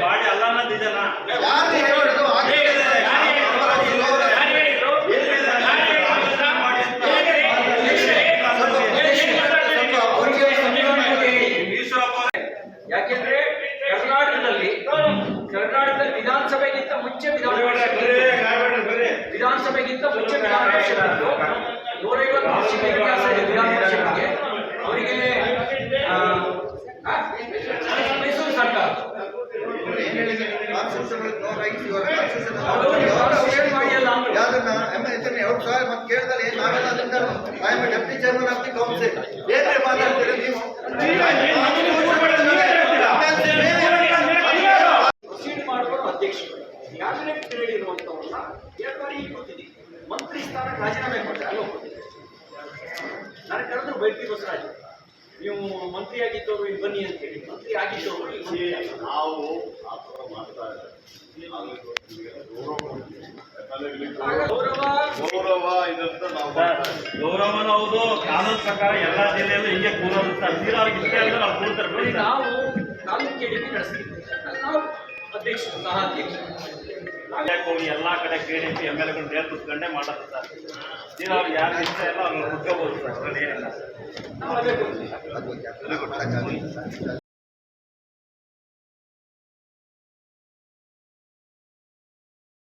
Body ಅಲ್ಲ ಅನ್ನೋದಿದೆನಾ ಯಾಕೆಂದ್ರೆ ಕರ್ನಾಟಕದಲ್ಲಿ ವಿಧಾನಸಭೆಗಿಂತ ಮುಂಚೆ ವಿಧಾನಸಭೆಗಿಂತ ಮುಂಚೆ ವಿಧಾನ ಪರಿಷತ್ತು 150 ವರ್ಷದ ಇತಿಹಾಸ ಇದೆ ವಿಧಾನ ಪರಿಷತ್ಗೆ. ಅವರಿಗೆ ಮೈಸೂರು ಸರ್ಕಾರ deputy chairman of the council ಏನೇ ಮಾತಾಡ್ತೀರಿ ನೀವು? ಪ್ರೊಸೀಡ್ ಮಾಡುವ ಅಧ್ಯಕ್ಷರು ಕ್ಯಾಬಿನೆಟ್ ಪೀರಿಯಡ್ ಇರುವಂತವ್ರನ್ನ 2 ಬಾರಿ ಗೊತ್ತಿದೆ. ಮಂತ್ರಿ ಸ್ಥಾನ ರಾಜೀನಾಮೆ ಕೊಟ್ಟರೆ ಅಲ್ಲೋ ನನಗೆ ಕರೆದ್ರು ಬೈಟಿ ಬಸವರಾಜ್, ನೀವು ಮಂತ್ರಿ ಆಗಿದ್ದವರು ಇಲ್ಲಿ ಬನ್ನಿ ಅಂತ ಹೇಳಿ. ಮಂತ್ರಿ ಆಗಿದ್ದವರು ನಾವು ಮಾಡ್ತಾ ಗೌರವನ ಹೌದು. ಕಾನೂನು ಪ್ರಕಾರ ಎಲ್ಲ ಜಿಲ್ಲೆಯಲ್ಲೂ ಹಿಂಗೆ ಕೂರೋದು ಸರ್. ಅವ್ರಿಗೆ ಇಷ್ಟ ಇಲ್ಲ ನಾವು ಕೂರ್ತಾರೆ. ನಾವು ತಾಲೂಕು ಕೆಡಿಪಿ ನಡೆಸ್ತೀವಿ, ನಾವು ಅಧ್ಯಕ್ಷರು ಸಹ ಅಧ್ಯಕ್ಷರು ಹೋಗಿ ಎಲ್ಲ ಕಡೆ KDP MLA ಗಳು ನೇತೃತ್ವಗೊಂಡೇ ಮಾಡೋದು ಸರ್. ಅವ್ರಿಗೆ ಯಾರು ಇಷ್ಟ ಇಲ್ಲ ಅವ್ರಿಗೆ ಕುತ್ಕೋಬಹುದು ಸರ್. ಅದ್ರಲ್ಲಿ ಏನಿಲ್ಲ. ನಾವು ಅದೇ